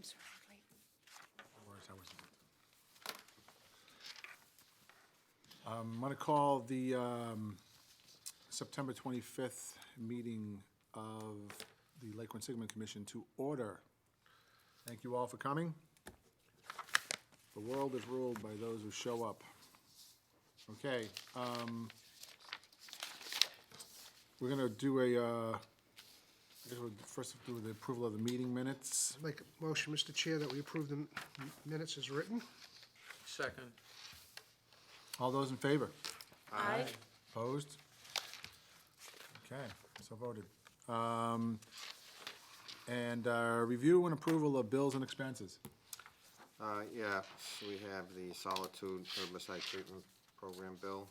I'm sorry, wait. Otherwise, I wasn't. I'm going to call the September 25th meeting of the Lake Quinsigamond Commission to order. Thank you all for coming. The world is ruled by those who show up. Okay. We're going to do I guess we'll first do the approval of the meeting minutes. Make a motion, Mr. Chair, that we approve the minutes as written. Second. All those in favor? Aye. Opposed? Okay, so voted. And review and approval of bills and expenses. Yeah, we have the Solitude Herbicide Treatment Program bill.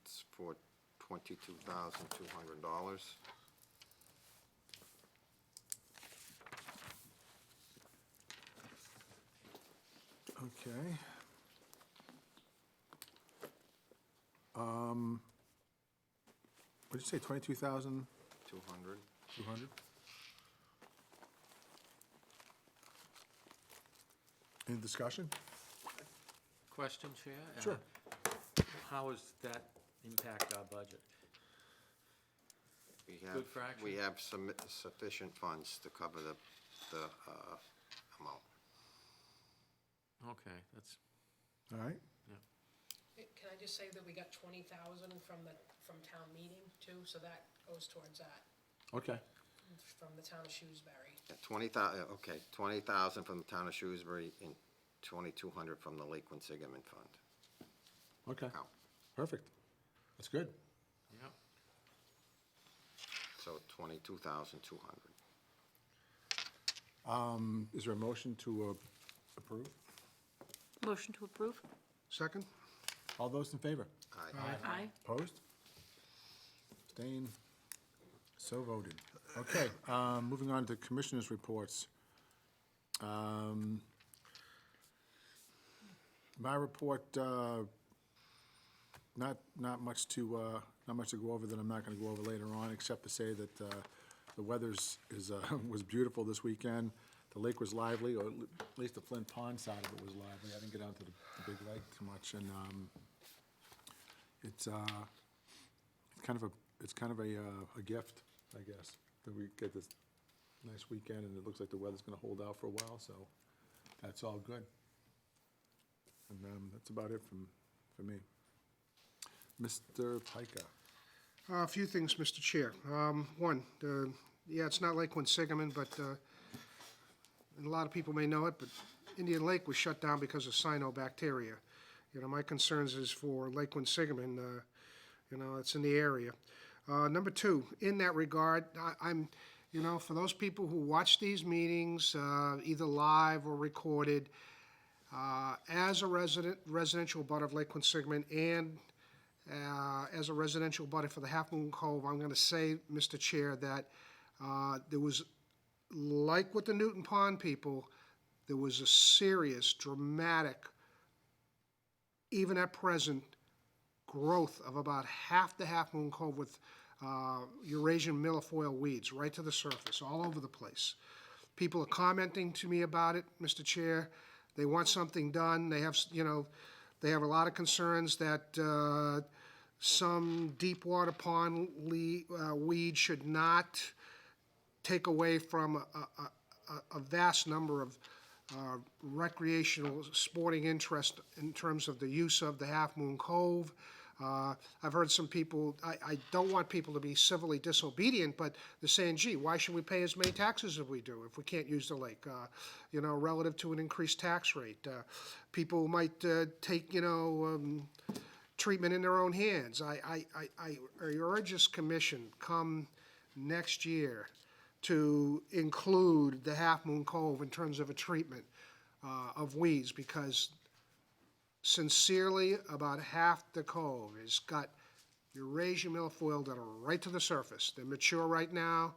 It's for $22,200. Okay. What did you say, 22,200? 200. Any discussion? Question, Chair? Sure. How does that impact our budget? Good fraction. We have sufficient funds to cover the amount. Okay, that's, All right, Can I just say that we got 20,000 from town meeting too, so that goes towards that, okay. from the town of Shrewsbury. Yeah, 20,000, okay, 20,000 from the town of Shrewsbury and 2,200 from the Lake Quinsigamond Fund. Okay, Out. perfect. That's good. yeah. So 22,200. Is there a motion to approve? Motion to approve? Second? All those in favor? Aye. Aye. Opposed? Abstained? So voted. Okay, moving on to commissioners' reports. My report, not much to go over that I'm not gonna go over later on, except to say that the weather's was beautiful this weekend. The lake was lively, or at least the Flint Pond side of it was lively. I didn't get down to the big lake too much, and it's kind of a gift, I guess, that we get this nice weekend, and it looks like the weather's gonna hold out for a while, so that's all good. And that's about it for me. Mr. Pica. A few things, Mr. Chair. One, yeah, it's not Lake Quinsigamond, but, and a lot of people may know it, but Indian Lake was shut down because of cyanobacteria. You know, my concerns is for Lake Quinsigamond, you know, it's in the area. Number two, in that regard, I'm, you know, for those people who watch these meetings, either live or recorded, as a residential abutter of Lake Quinsigamond and as a residential abutter for the Half Moon Cove, I'm gonna say, Mr. Chair, that there was, like with the Newton Pond people, there was a serious, dramatic, even at present, growth of about half the Half Moon Cove with Eurasian milfoil weeds right to the surface, all over the place. People are commenting to me about it, Mr. Chair. They want something done. They have, you know, they have a lot of concerns that some deep water pond weed should not take away from a vast number of recreational sporting interest in terms of the use of the Half Moon Cove. I've heard some people, I don't want people to be civilly disobedient, but they're saying, gee, why should we pay as many taxes as we do if we can't use the lake, you know, relative to an increased tax rate. People might take, you know, treatment in their own hands. I urge this commission, come next year, to include the Half Moon Cove in terms of a treatment of weeds, because sincerely, about half the cove has got Eurasian milfoil that are right to the surface. They're mature right now.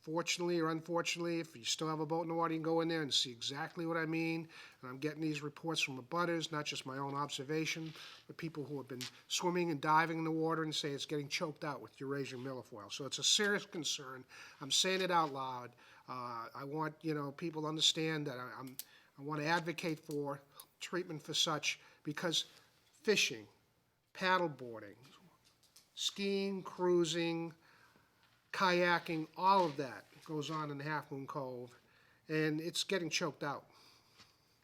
Fortunately or unfortunately, if you still have a boat in the water, you can go in there and see exactly what I mean. And I'm getting these reports from abutters, not just my own observation, but people who have been swimming and diving in the water and say it's getting choked out with Eurasian milfoil. So it's a serious concern. I'm saying it out loud. I want, people to understand that I want to advocate for treatment for such, because fishing, paddleboarding, skiing, cruising, kayaking, all of that goes on in Half Moon Cove, and it's getting choked out,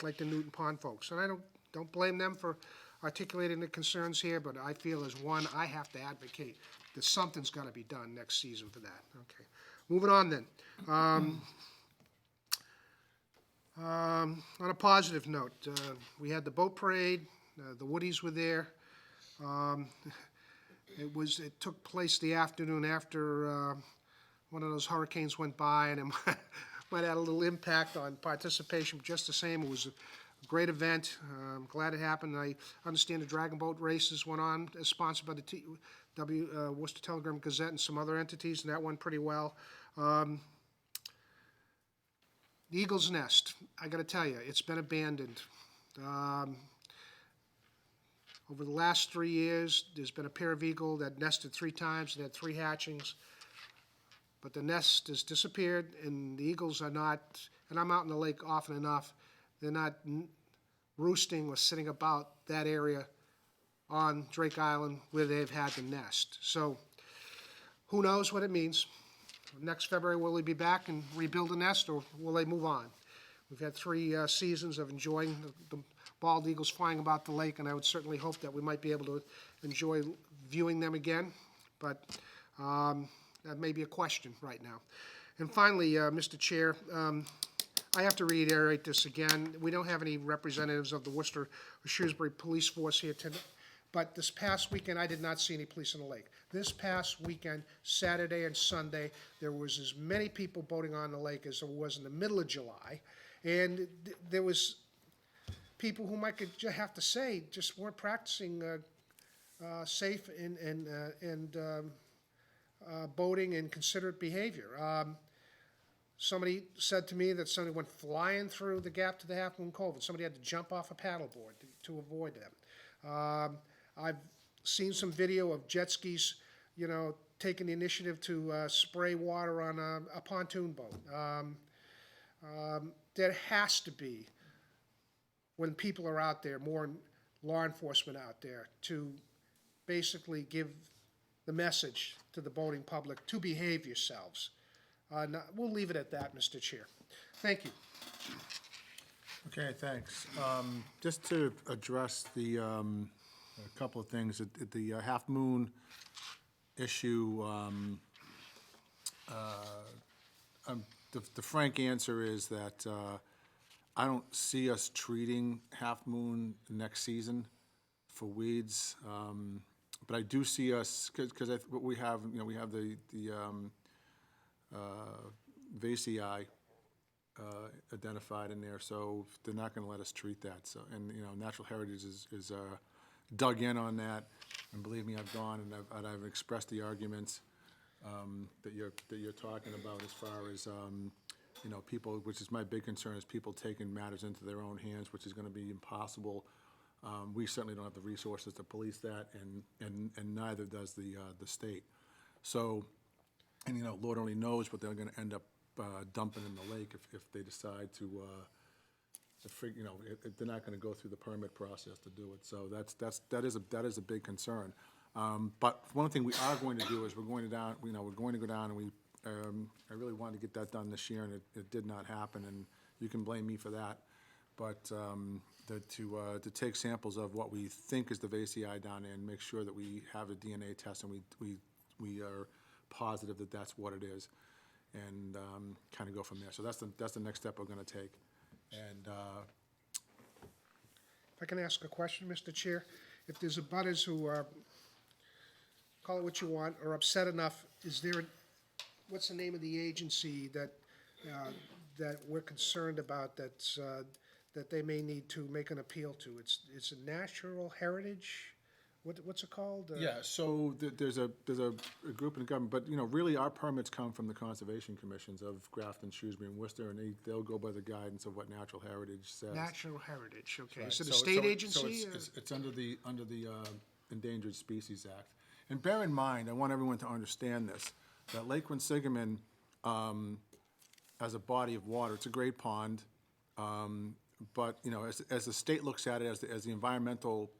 like the Newton Pond folks. And I don't blame them for articulating the concerns here, but I feel as one, I have to advocate that something's got to be done next season for that. Okay, moving on then. On a positive note, we had the boat parade. The Woodies were there. It took place the afternoon after one of those hurricanes went by, and it might have a little impact on participation. But just the same, it was a great event. I'm glad it happened. I understand the Dragon Boat races went on, sponsored by the Worcester Telegram Gazette and some other entities, and that went pretty well. The Eagle's Nest, I got to tell you, it's been abandoned. Over the last 3 years, there's been a pair of eagle that nested 3 times and had 3 hatchings. But the nest has disappeared, and the eagles are not, and I'm out in the lake often enough, they're not roosting or sitting about that area on Drake Island where they've had the nest. So who knows what it means? Next February, will they be back and rebuild the nest, or will they move on? We've had 3 seasons of enjoying the bald eagles flying about the lake, and I would certainly hope that we might be able to enjoy viewing them again, but that may be a question right now. And finally, Mr. Chair, I have to reiterate this again. We don't have any representatives of the Worcester or Shrewsbury Police Force here tonight, but this past weekend, I did not see any police on the lake. This past weekend, Saturday and Sunday, there was as many people boating on the lake as there was in the middle of July, and there was people whom I could have to say just weren't practicing safe and boating and considerate behavior. Somebody said to me that somebody went flying through the gap to the Half Moon Cove, and somebody had to jump off a paddleboard to avoid them. I've seen some video of jet skis, taking the initiative to spray water on a pontoon boat. There has to be, when people are out there, more law enforcement out there to basically give the message to the boating public to behave yourselves. We'll leave it at that, Mr. Chair. Thank you. Okay, thanks. Just to address a couple of things, the Half Moon issue, the frank answer is that I don't see us treating Half Moon next season for weeds, but I do see us, because we have, we have the VCI identified in there, so they're not going to let us treat that. So, and Natural Heritage is dug in on that, and believe me, I've gone and I've expressed the arguments that you're talking about as far as people, which is my big concern, is people taking matters into their own hands, which is going to be impossible. We certainly don't have the resources to police that, and neither does the state. So, and Lord only knows what they're going to end up dumping in the lake if they decide to they're not going to go through the permit process to do it. So that is a big concern. But one thing we are going to do is we're going to go down, and I really wanted to get that done this year, and it did not happen, and you can blame me for that. But to take samples of what we think is the VCI down there and make sure that we have a DNA test, and we are positive that that's what it is, and kind of go from there. So that's the next step we're going to take. And If I can ask a question, Mr. Chair, if there's abutters who are, call it what you want, are upset enough, what's the name of the agency that we're concerned about that they may need to make an appeal to? It's a Natural Heritage. What's it called? yeah, so there's a group in the government, but really our permits come from the Conservation Commissions of Grafton, Shrewsbury, and Worcester, and they'll go by the guidance of what Natural Heritage says. Natural Heritage. Okay. Right. Is it a state agency? So it's under the Endangered Species Act. And bear in mind, I want everyone to understand this, that Lake Quinsigamond as a body of water. It's a great pond, but, you know, as the state looks at it, as the environmental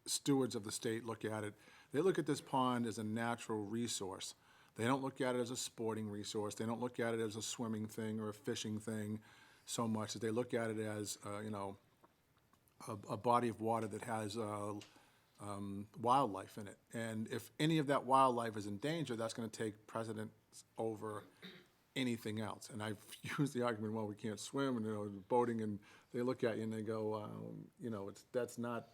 stewards of the state look at it, they look at this pond as a natural resource. They don't look at it as a sporting resource. They don't look at it as a swimming thing or a fishing thing so much as they look at it as, you know, a body of water that has wildlife in it. And if any of that wildlife is in danger, that's going to take precedence over anything else. And I've used the argument, well, we can't swim, and, you know, boating, and they look at you and they go, you know, that's not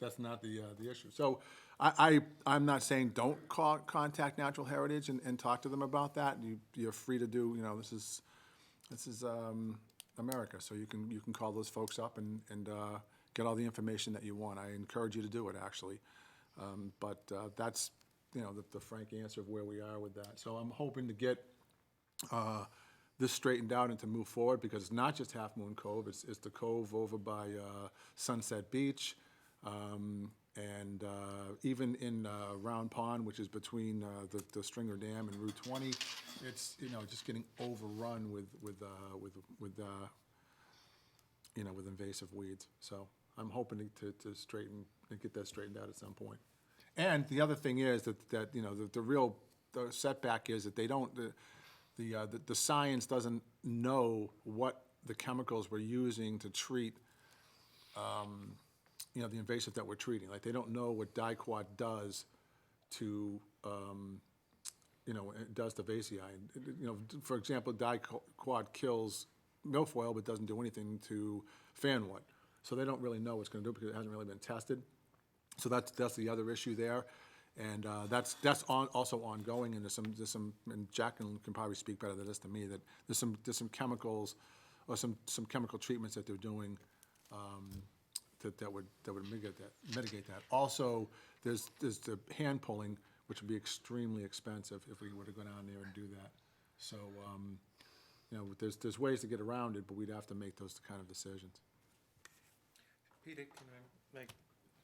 the issue. So I'm not saying don't contact Natural Heritage and talk to them about that. You're free to do, you know, this is America, so you can call those folks up and get all the information that you want. I encourage you to do it, actually. But that's, you know, the frank answer of where we are with that. So I'm hoping to get this straightened out and to move forward, because it's not just Half Moon Cove, it's the Cove over by Sunset Beach, and even in Round Pond, which is between the Stringer Dam and Route 20, it's, you know, just getting overrun with you know, with invasive weeds. So I'm hoping to straighten and get that straightened out at some point. And the other thing is that you know, the real setback is that they don't, the science doesn't know what the chemicals we're using to treat, you know, the invasive that we're treating. Like, they don't know what diquat does to, you know, it does to vasei. You know, for example, diquat kills milfoil but doesn't do anything to fanwood. So they don't really know what's going to do because it hasn't really been tested. So that's the other issue there, and that's also ongoing. And there's some, and Jacqueline can probably speak better to this than me, that there's some chemicals or some chemical treatments that they're doing that would mitigate that. Also, there's the hand pulling, which would be extremely expensive if we were to go down there and do that. So you know, there's ways to get around it, but we'd have to make those kind of decisions. Peter, can I make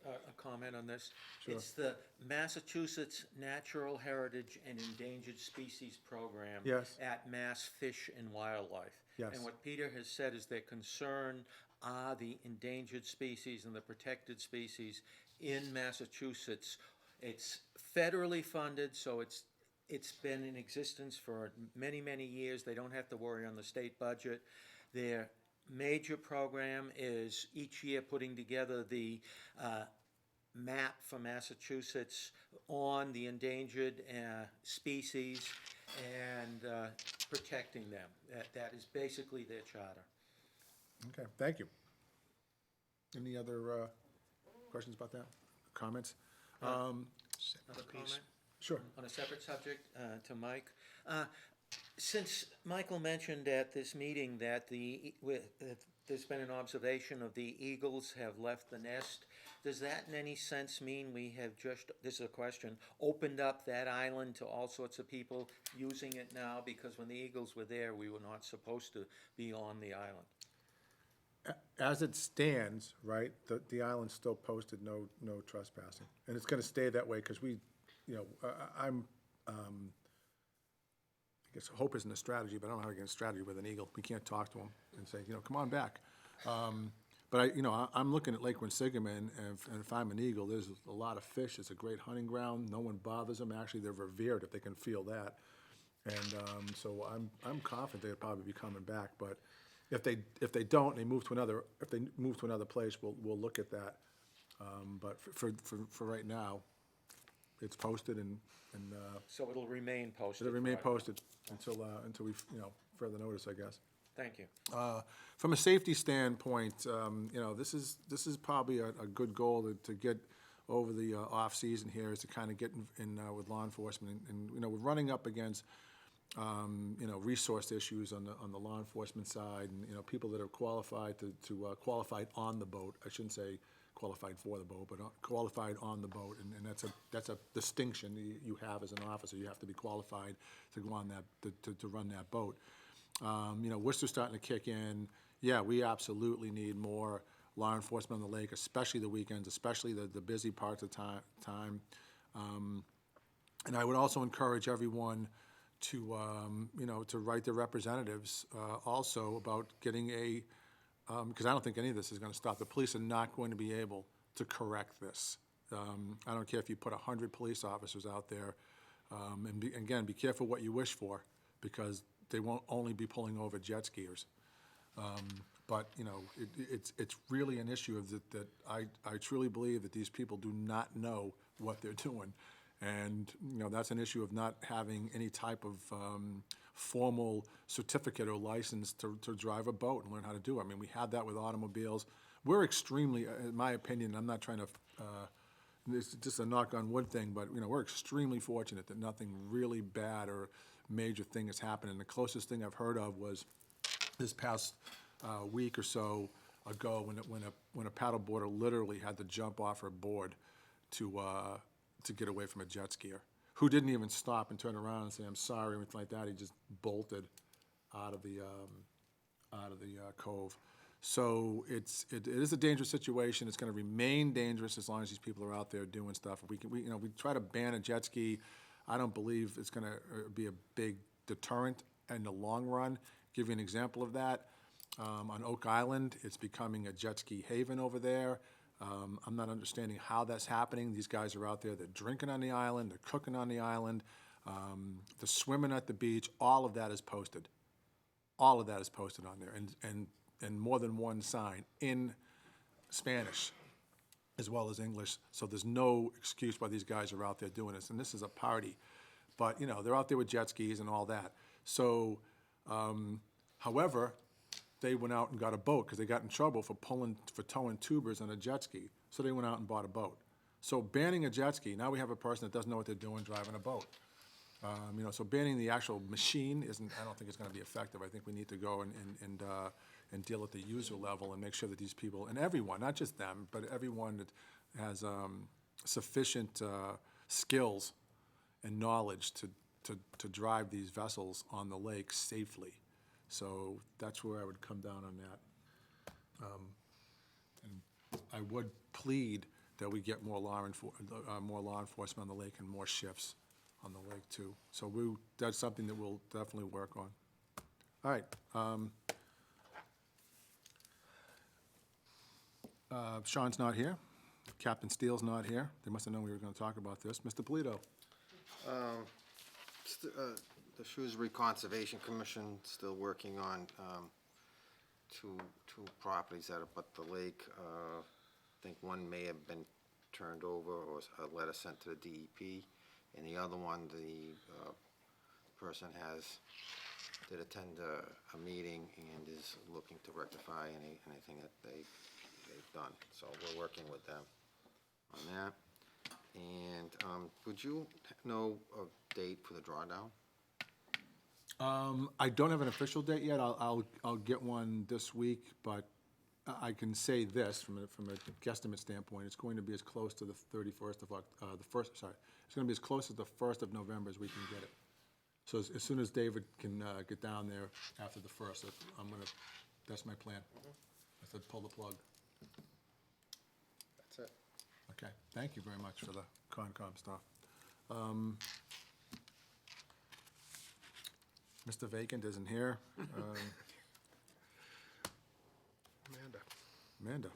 a comment on this? Sure. It's the Massachusetts Natural Heritage and Endangered Species Program. Yes. At Mass Fish and Wildlife. Yes. And what Peter has said is their concern are the endangered species and the protected species in Massachusetts. It's federally funded, so it's been in existence for many, many years. They don't have to worry on the state budget. Their major program is each year putting together the map for Massachusetts on the endangered species and protecting them. That is basically their charter. Okay, thank you. Any other questions about that? Comments? Another comment? Sure. On a separate subject, to Mike. Since Michael mentioned at this meeting that there's been an observation of the eagles have left the nest, does that in any sense mean we have just, this is a question, opened up that island to all sorts of people using it now? Because when the eagles were there, we were not supposed to be on the island. As it stands, right, the island's still posted no trespassing. And it's gonna stay that way, because we, you know, I guess hope isn't a strategy, but I don't know how to get a strategy with an eagle. We can't talk to him and say, you know, come on back. But I'm looking at Lake Quinsigamond, and if I'm an eagle, there's a lot of fish. It's a great hunting ground. No one bothers them. Actually, they're revered if they can feel that. And so I'm confident they'll probably be coming back. But if they don't, they move to another place, we'll look at that. But for right now, it's posted and So it'll remain posted. it'll remain forever. posted until we, you know, further notice, I guess. Thank you. From a safety standpoint, you know, this is probably a good goal to get over the off-season here, is to kind of get in with law enforcement. And you know, we're running up against, you know, resource issues on the law enforcement side, and, you know, people that are qualified to qualified on the boat. I shouldn't say qualified for the boat, but qualified on the boat, and that's a distinction you have as an officer. You have to be qualified to go on that, to run that boat. You know, Worcester's starting to kick in. Yeah, we absolutely need more law enforcement on the lake, especially the weekends, especially the busy parts of time. And I would also encourage everyone to write their representatives also about getting a, because I don't think any of this is going to stop. The police are not going to be able to correct this. I don't care if you put 100 police officers out there, and again, be careful what you wish for, because they won't only be pulling over jet skiers. But, it's really an issue of that I truly believe that these people do not know what they're doing. And, that's an issue of not having any type of formal certificate or license to drive a boat and learn how to do it. I mean, we had that with automobiles. We're extremely, in my opinion, I'm not trying to, it's just a knock on wood thing, but, we're extremely fortunate that nothing really bad or major thing has happened. And the closest thing I've heard of was this past week or so ago when a paddleboarder literally had to jump off her board to get away from a jet skier, who didn't even stop and turn around and say, I'm sorry, or anything like that. He just bolted out of the cove. So it is a dangerous situation. It's going to remain dangerous as long as these people are out there doing stuff. If we try to ban a jet ski, I don't believe it's going to be a big deterrent in the long run. Give you an example of that. On Oak Island, it's becoming a jet ski haven over there. I'm not understanding how that's happening. These guys are out there, they're drinking on the island, they're cooking on the island, they're swimming at the beach. All of that is posted. All of that is posted on there, and more than one sign in Spanish as well as English. So there's no excuse why these guys are out there doing this. And this is a party. But, they're out there with jet skis and all that. So, however, they went out and got a boat because they got in trouble for towing tubers on a jet ski. So they went out and bought a boat. So banning a jet ski, now we have a person that doesn't know what they're doing driving a boat. So banning the actual machine I don't think it's going to be effective. I think we need to go and deal at the user level and make sure that these people, and everyone, not just them, but everyone that has sufficient skills and knowledge to drive these vessels on the lake safely. So that's where I would come down on that. And I would plead that we get more law enforcement on the lake and more shifts on the lake too. So that's something that we'll definitely work on. All right. Sean's not here. Captain Steele's not here. They must have known we were going to talk about this. Mr. Polito. The Shrewsbury Conservation Commission still working on two properties that abut the lake. I think one may have been turned over or a letter sent to the DEP, and the other one, the person did attend a meeting and is looking to rectify anything that they've done. So we're working with them on that. And would you know a date for the drawdown? I don't have an official date yet. I'll get one this week, but I can say this from a guesstimate standpoint. It's going to be as close to the 31st of it's going to be as close to the 1st of November as we can get it. So as soon as David can get down there after the 1st, that's my plan. I said pull the plug. That's it. Okay, thank you very much for the Concom stuff. Mr. Vacant isn't here. Amanda.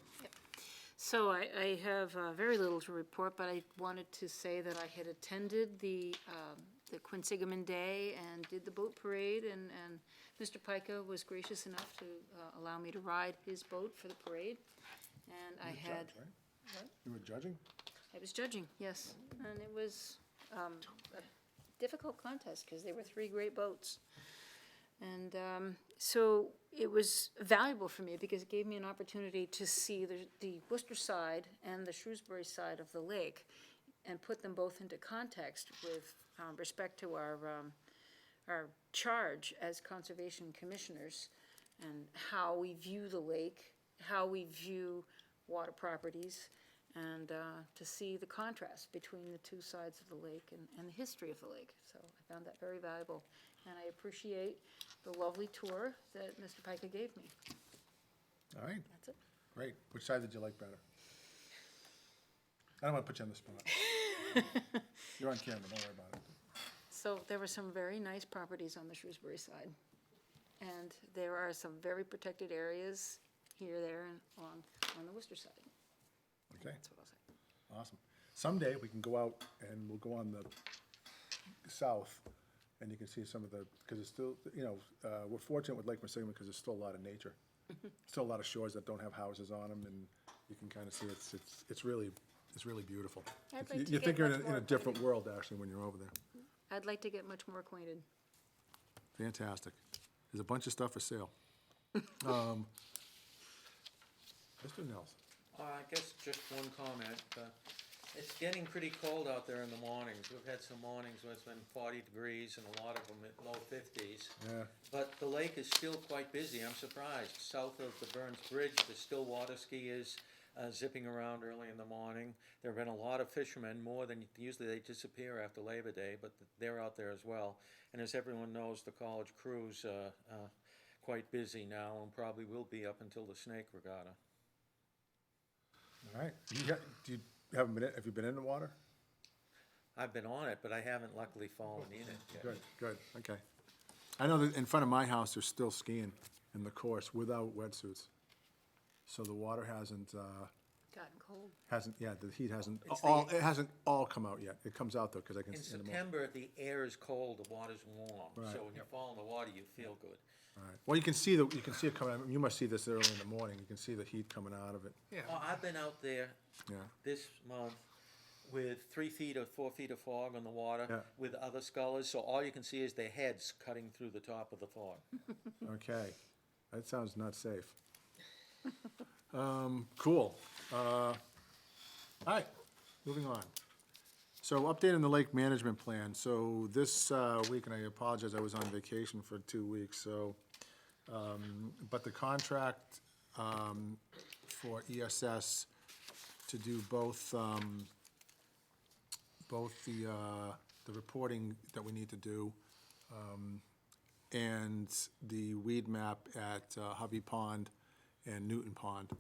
So I have very little to report, but I wanted to say that I had attended the Quinsigamond Day and did the boat parade, and Mr. Pica was gracious enough to allow me to ride his boat for the parade. And I had... Judge, right? What? You were judging? I was judging, yes, and it was a difficult contest because there were 3 great boats. And so it was valuable for me because it gave me an opportunity to see the Worcester side and the Shrewsbury side of the lake and put them both into context with respect to our charge as conservation commissioners and how we view the lake, how we view water properties, and to see the contrast between the 2 sides of the lake and the history of the lake. So I found that very valuable, and I appreciate the lovely tour that Mr. Pica gave me. All right, That's it. great. Which side did you like better? I don't want to put you on the spot. You're on camera, don't worry about it. So there were some very nice properties on the Shrewsbury side. And there are some very protected areas here, there, and on the Worcester side. Okay, That's what I'll say. awesome. Someday, we can go out and we'll go on the south, and you can see some of the, because it's still, you know, we're fortunate with Lake Quinsigamond because there's still a lot of nature. Still a lot of shores that don't have houses on them, and you can kind of see it's really beautiful. I'd like to You get think you're much in more a different world, actually, when you're over there. I'd like to get much more acquainted. Fantastic. There's a bunch of stuff for sale. Mr. Nels? I guess just one comment. It's getting pretty cold out there in the mornings. We've had some mornings where it's been 40 degrees and a lot of them at low 50s. Yeah. But the lake is still quite busy. I'm surprised. South of the Burns Bridge, there's still water skiers zipping around early in the morning. There have been a lot of fishermen, more than usually. They disappear after Labor Day, but they're out there as well. And as everyone knows, the college crew's quite busy now and probably will be up until the snake regatta. All right. Have you been in the water? I've been on it, but I haven't luckily fallen in it yet. Good, okay. I know that in front of my house, they're still skiing in the course without wetsuits. So the water hasn't, Gotten cold. the heat hasn't, It's it hasn't all come out yet. It comes out though, because I can In see in the morning. September, the air is cold, the water's warm. Right. So when you fall in the water, you feel good. All right. Well, you can see it coming out. You must see this early in the morning. You can see the heat coming out of it. Yeah, Oh, I've been out there Yeah. this month with 3 feet or 4 feet of fog on the water Yeah. with other scullers, so all you can see is their heads cutting through the top of the fog. Okay. That sounds not safe. Cool. All right, moving on. So update on the lake management plan. So this week, and I apologize, I was on vacation for 2 weeks, so, but the contract for ESS to do both the reporting that we need to do and the weed map at Hovey Pond and Newton Pond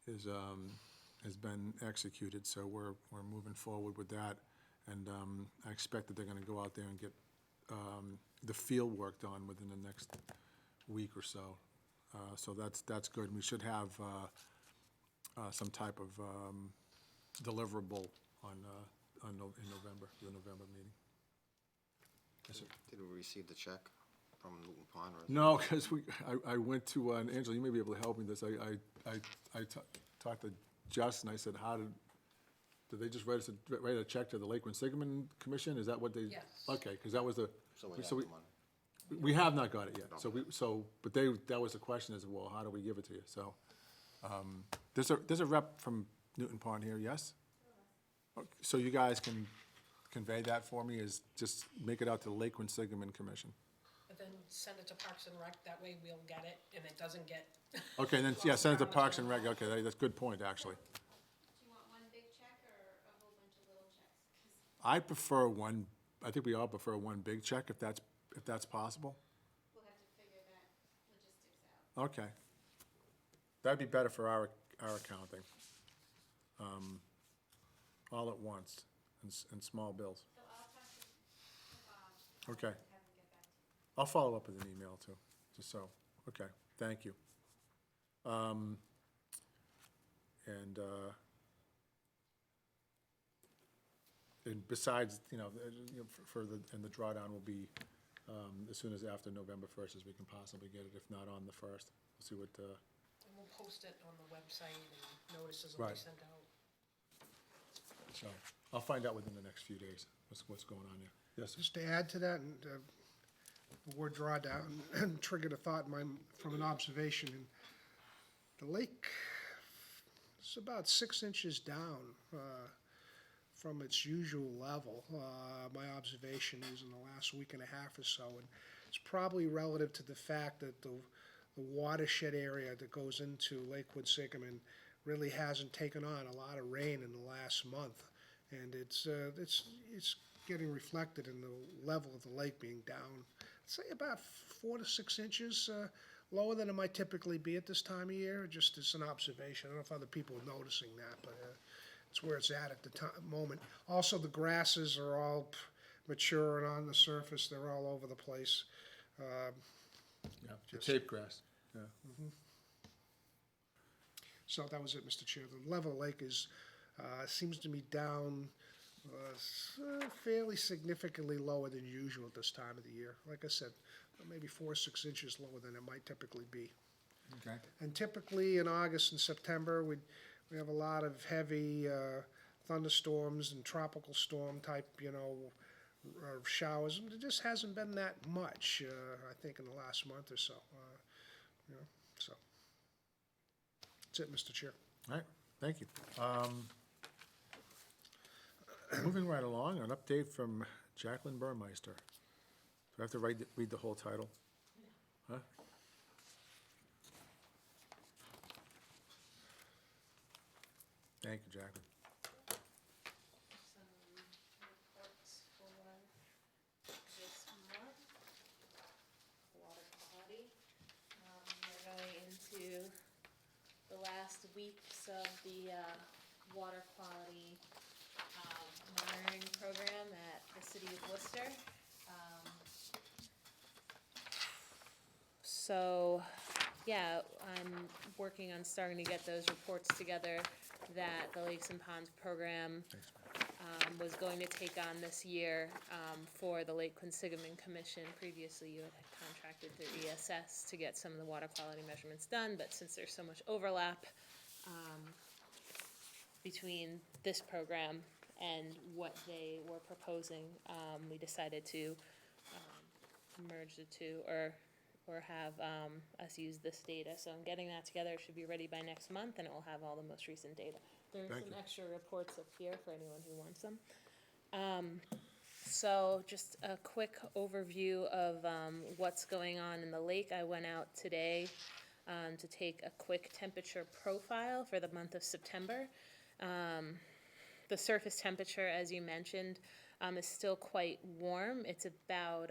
has been executed, so we're moving forward with that. And I expect that they're gonna go out there and get the field work done within the next week or so. So that's good. We should have some type of deliverable in November, the November meeting. Yes, sir. Did we receive the check from Newton Pond? Or No, because I went to, and Angela, you may be able to help me with this. I talked to Justin, I said, did they just write a check to the Lake Quinsigamond Commission? Is that what they? Yes. Okay, because that was the. So we have the money. We have not got it yet, but that was the question is, well, how do we give it to you? So, there's a rep from Newton Pond here, yes? Okay, so you guys can convey that for me, is just make it out to the Lake Quinsigamond Commission. But then send it to Parks and Rec, that way we'll get it, and it doesn't get. Okay, then, yeah, send it to Parks and Rec, okay, that's a good point, actually. Do you want one big check or a whole bunch of little checks? 'Cause I prefer one, I think we all prefer one big check, if that's possible. we'll have to figure that logistics out. Okay. That'd be better for our accounting. All at once, in small bills. So I'll talk to Bob. Okay. Have him get back to you. I'll follow up with an email too, just so, okay, thank you. And besides, and the drawdown will be, as soon as after November 1st as we can possibly get it, if not on the 1st. We'll see what, And we'll post it on the website, and notices will be Right. sent out. so, I'll find out within the next few days, what's going on there. Yes, sir? just to add to that, and the word drawdown triggered a thought in from an observation. And the lake is about 6 inches down from its usual level. My observation is in the last week and a half or so, and it's probably relative to the fact that the watershed area that goes into Lake Quinsigamond really hasn't taken on a lot of rain in the last month, and it's getting reflected in the level of the lake being down, say about 4 to 6 inches lower than it might typically be at this time of year. Just as an observation. I don't know if other people are noticing that, but it's where it's at the moment. Also, the grasses are all mature and on the surface, they're all over the place. Yeah, the tape grass, yeah. So that was it, Mr. Chair. The level of the lake is, seems to be down fairly significantly lower than usual at this time of the year. Like I said, maybe 4 or 6 inches lower than it might typically be. Okay, And typically in August and September, we have a lot of heavy thunderstorms and tropical storm type, showers. There just hasn't been that much, I think, in the last month or so. So that's it, Mr. Chair. all right, thank you. Moving right along, an update from Jacqueline Burmeister. Do I have to read the whole title? Huh? Thank you, Jacqueline. Some reports for this month. Water quality. We're going into the last weeks of the water quality monitoring program at the city of Worcester. So, yeah, I'm working on starting to get those reports together that the Lakes and Ponds program was going to take on this year for the Lake Quinsigamond Commission. Previously, you had contracted through ESS to get some of the water quality measurements done, but since there's so much overlap between this program and what they were proposing, we decided to merge the two, or have us use this data. So I'm getting that together. It should be ready by next month, and it will have all the most recent data. There's Thank some you. extra reports up here for anyone who wants them. So just a quick overview of what's going on in the lake. I went out today to take a quick temperature profile for the month of September. The surface temperature, as you mentioned, is still quite warm. It's about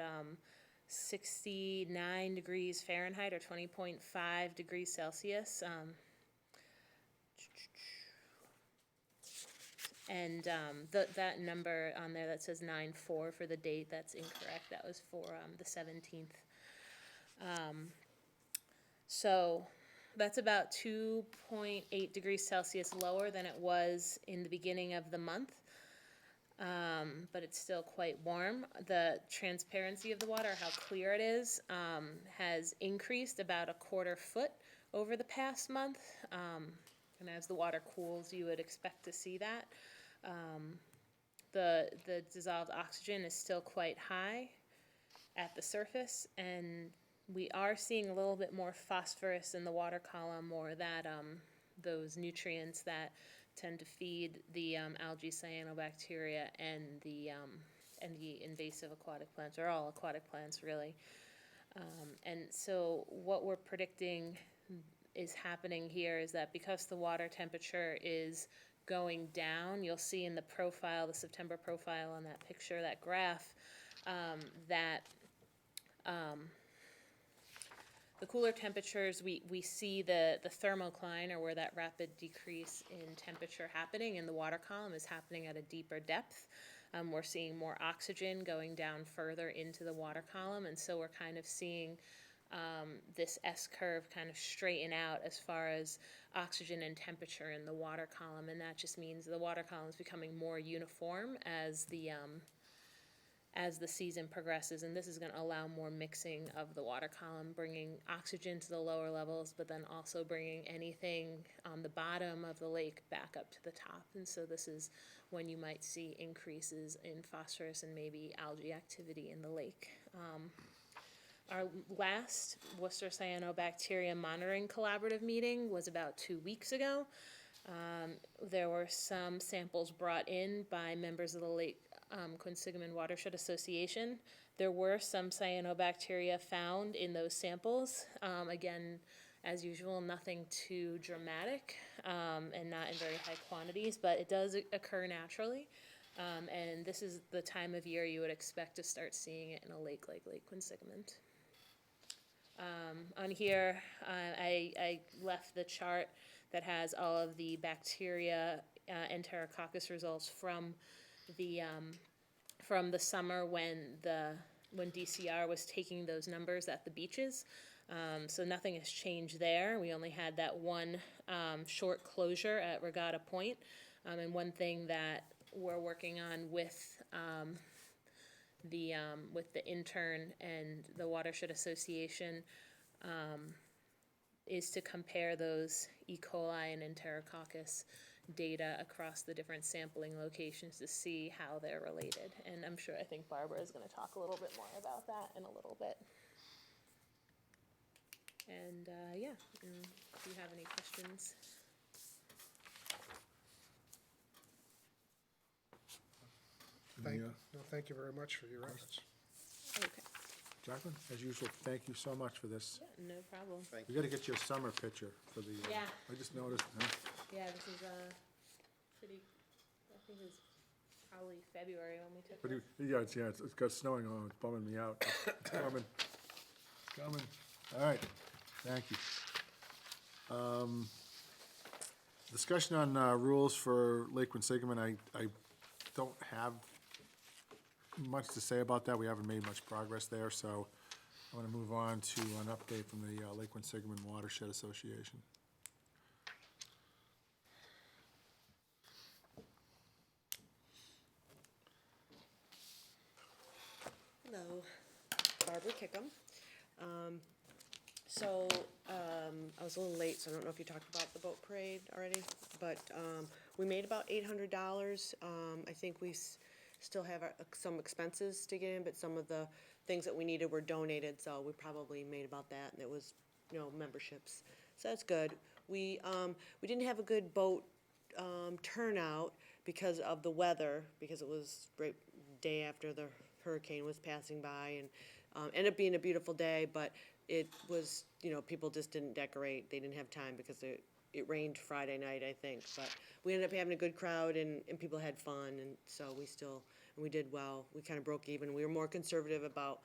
69 degrees Fahrenheit or 20.5 degrees Celsius. And that number on there that says 9/4 for the date, that's incorrect. That was for the 17th. So that's about 2.8 degrees Celsius lower than it was in the beginning of the month. But it's still quite warm. The transparency of the water, how clear it is, has increased about 1/4 foot over the past month. And as the water cools, you would expect to see that. The dissolved oxygen is still quite high at the surface, and we are seeing a little bit more phosphorus in the water column, or that those nutrients that tend to feed the algae, cyanobacteria, and the invasive aquatic plants, or all aquatic plants really. And so what we're predicting is happening here is that because the water temperature is going down, you'll see in the profile, the September profile on that picture, that graph, that the cooler temperatures, we see the thermocline, or where that rapid decrease in temperature happening in the water column, is happening at a deeper depth. We're seeing more oxygen going down further into the water column, and so we're kind of seeing this S-curve kind of straighten out as far as oxygen and temperature in the water column, and that just means the water column is becoming more uniform as the season progresses, and this is going to allow more mixing of the water column, bringing oxygen to the lower levels, but then also bringing anything on the bottom of the lake back up to the top. And so this is when you might see increases in phosphorus and maybe algae activity in the lake. Our last Worcester Cyanobacteria Monitoring Collaborative meeting was about 2 weeks ago. There were some samples brought in by members of the Lake Quinsigamond Watershed Association. There were some cyanobacteria found in those samples. Again, as usual, nothing too dramatic and not in very high quantities, but it does occur naturally. And this is the time of year you would expect to start seeing it in a lake like Lake Quinsigamond. On here, I left the chart that has all of the bacteria Enterococcus results from from the summer when DCR was taking those numbers at the beaches. So nothing has changed there. We only had that one short closure at Regatta Point. And one thing that we're working on with the intern and the Watershed Association is to compare those E. coli and enterococcus data across the different sampling locations to see how they're related. And I think Barbara is going to talk a little bit more about that in a little bit. And if you have any questions. Thank you very much for your efforts. Okay. Jacqueline, as usual, thank you so much for this. Yeah, no problem. We gotta get you a summer picture for the, Yeah. I just noticed, huh? Yeah, this is pretty, I think it was probably February when we took But this. it's got snowing on, it's bumming me out. It's coming. It's coming. All right, thank you. Discussion on rules for Lake Quinsigamond. I don't have much to say about that. We haven't made much progress there, so I want to move on to an update from the Lake Quinsigamond Watershed Association. Hello, Barbara Kickham. I was a little late, so I don't know if you talked about the boat parade already, but we made about $800. I think we still have some expenses to get in, but some of the things that we needed were donated, so we probably made about that, and it was, memberships. So that's good. We didn't have a good boat turnout because of the weather, because it was right day after the hurricane was passing by, and ended up being a beautiful day, but it was, people just didn't decorate. They didn't have time because it rained Friday night, I think. But we ended up having a good crowd, and people had fun, and so we did well. We kind of broke even. We were more conservative about,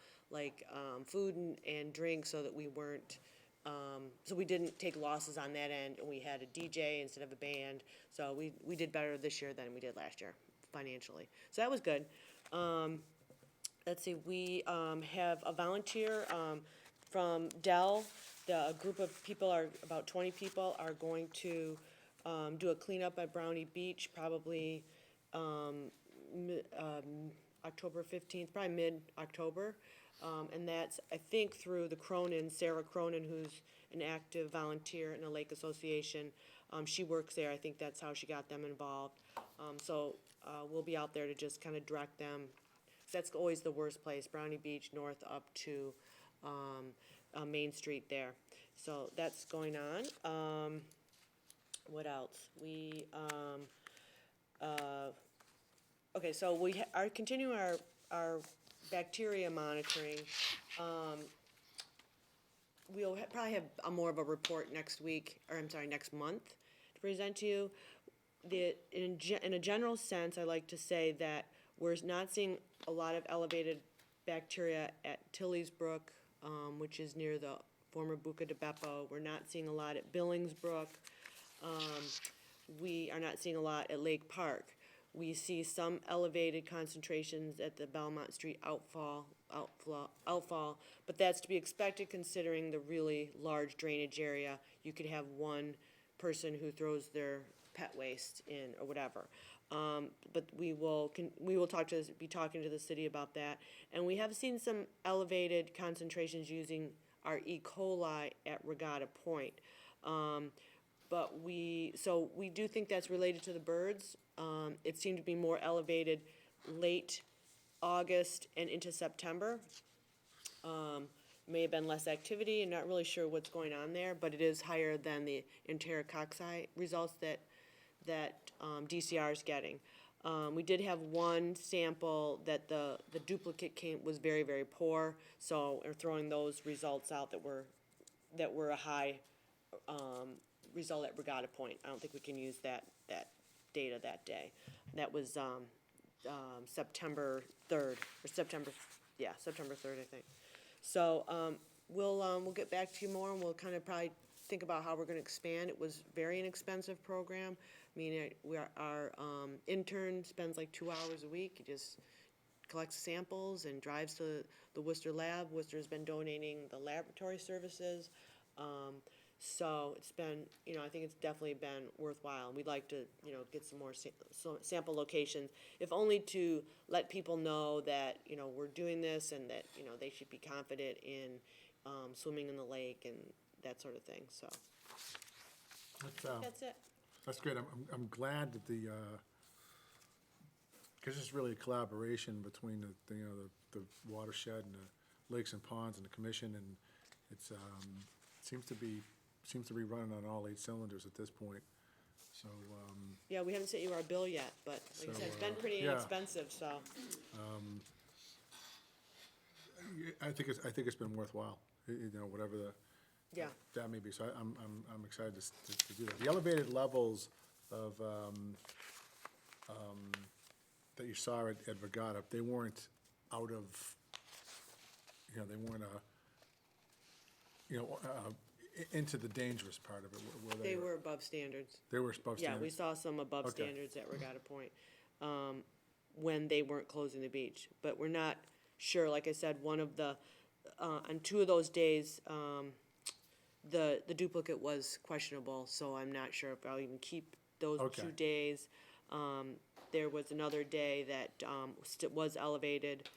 food and drink so that we weren't, so we didn't take losses on that end, and we had a DJ instead of a band. So we did better this year than we did last year, financially. So that was good. Let's see, we have a volunteer from Dell. A group of people, about 20 people, are going to do a cleanup at Brownie Beach, probably October 15th, probably mid-October. And that's, I think, through the Cronin, Sarah Cronin, who's an active volunteer in the Lake Association. She works there. I think that's how she got them involved. So we'll be out there to just kind of direct them. That's always the worst place, Brownie Beach, north up to Main Street there. So that's going on. What else? Okay, so we are continuing our bacteria monitoring. We'll probably have more of a report next month to present to you. In a general sense, I like to say that we're not seeing a lot of elevated bacteria at Tilley's Brook, which is near the former Buca de Beppo. We're not seeing a lot at Billings Brook. We are not seeing a lot at Lake Park. We see some elevated concentrations at the Belmont Street outfall, but that's to be expected considering the really large drainage area. You could have one person who throws their pet waste in or whatever. But we will be talking to the city about that. And we have seen some elevated concentrations using our E. coli at Regatta Point. But we do think that's related to the birds. It seemed to be more elevated late August and into September. May have been less activity, and not really sure what's going on there, but it is higher than the enterococci results that DCR is getting. We did have one sample that the duplicate was very, very poor, so we're throwing those results out that were a high result at Regatta Point. I don't think we can use that data that day. That was September 3rd, September 3rd, I think. So we'll get back to you more, and we'll kind of probably think about how we're going to expand. It was very inexpensive program. I mean, our intern spends like 2 hours a week. He just collects samples and drives to the Worcester lab. Worcester's been donating the laboratory services. So it's been, I think it's definitely been worthwhile. And we'd like to, get some more sample locations, if only to let people know that, we're doing this and that, they should be confident in swimming in the lake and that sort of thing, so. That's it. That's great. I'm glad that because it's really a collaboration between the watershed and the lakes and ponds and the commission, and it's, seems to be running on all 8 cylinders at this point, so, Yeah, we haven't sent you our bill yet, but like I said, it's been pretty yeah. inexpensive, so. I think it's been worthwhile, whatever Yeah. that may be, so I'm excited to do that. The elevated levels of, that you saw at Regatta, they weren't out of, they weren't, into the dangerous part of it, were they? They were above standards. They were above Yeah, standards? we saw some above Okay. standards at Regatta Point, when they weren't closing the beach. But we're not sure, like I said, one of the, on 2 of those days, the duplicate was questionable, so I'm not sure if I'll even keep those Okay. 2 days. There was another day that, was elevated,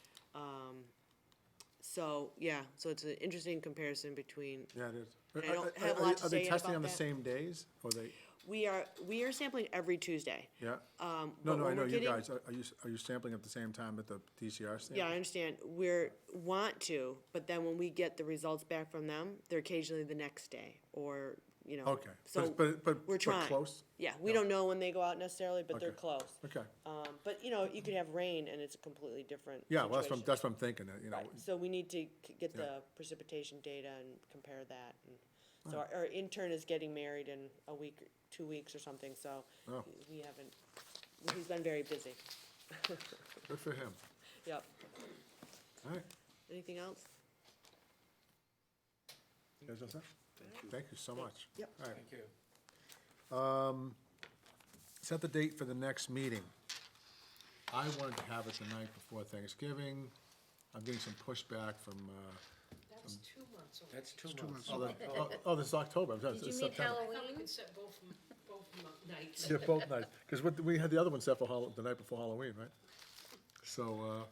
so, yeah, so it's an interesting comparison between, Yeah, it is. I don't have a lot to Are they say testing about on the that. same days, or they, we are sampling every Tuesday. yeah? But No, I when know we're you getting- guys, are you sampling at the same time at the DCR sample? Yeah, I understand. Want to, but then when we get the results back from them, they're occasionally the next day, or, Okay, So, but we're trying. close? yeah, we don't know when they go out necessarily, but they're Okay. close. Okay, But, you could have rain and it's a completely different yeah, well, situation. that's what I'm thinking, Right, so we need to get Yeah. the precipitation data and compare that. And so our intern is getting married in a week, 2 weeks or something, so Oh. we haven't, he's been very busy. good for him. Yep. All right, Anything else? you guys all set? Thank you so much. Yep. All right. Thank you. Set the date for the next meeting. I wanted to have it the night before Thanksgiving. I'm getting some pushback from, That's 2 months away. That's 2 2 months. months. this is October, I'm sorry, Did it's you meet September. I thought we Halloween? could set both nights. Yeah, both nights, because we had the other one set for the night before Halloween, right? So,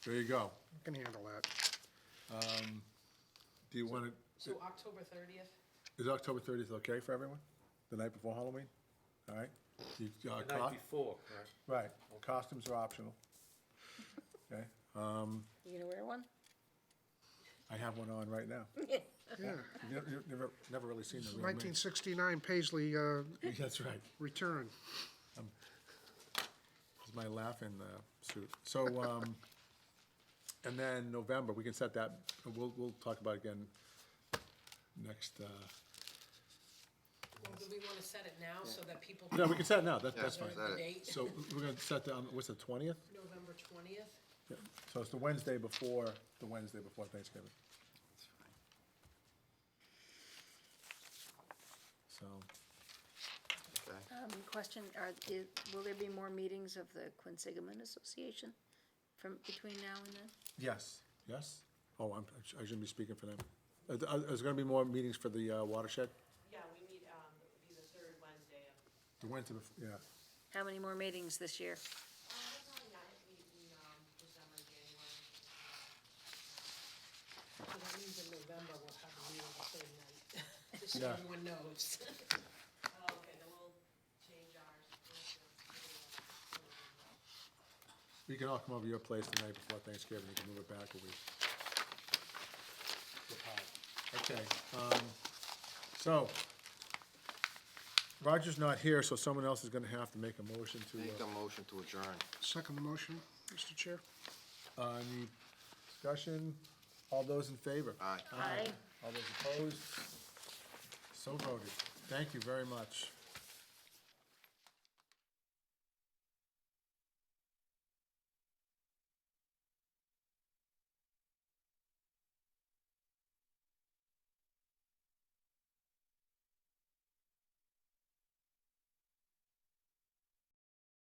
there you go. I can handle that. Do you want to, So October 30th? is October 30th okay for everyone? The night before Halloween? All right? You, The night before, correct? right, costumes are optional. Okay, You gonna wear one? I have one on right now. Yeah, You've never really seen the real me. 1969 Paisley That's right. return. It's my laughing suit. So, and then November, we can set that, we'll talk about it again next, Well, do we want to set it now so that people? no, we can set it now, that's fine. learn the date? So we're gonna set that on, what's the 20th? November 20th? Yeah. So it's the Wednesday before Thanksgiving. So, Okay. Question, will there be more meetings of the Quinsigamond Association between now and then? yes. Oh, I shouldn't be speaking for them. Is there gonna be more meetings for the watershed? Yeah, we meet, it would be the 3rd Wednesday of. The Wednesday, yeah. How many more meetings this year? Probably not, December, January. So that means in November we'll have a meeting the same night, just so Yeah. everyone knows. Okay, then we'll change ours. You can all come over your place the night before Thanksgiving, you can move it back a week. Okay, so, Roger's not here, so someone else is gonna have to make a motion to, Make a motion to adjourn. Second motion, Mr. Chair. any discussion? All those in favor? Aye. Aye. All those opposed? So voted. Thank you very much.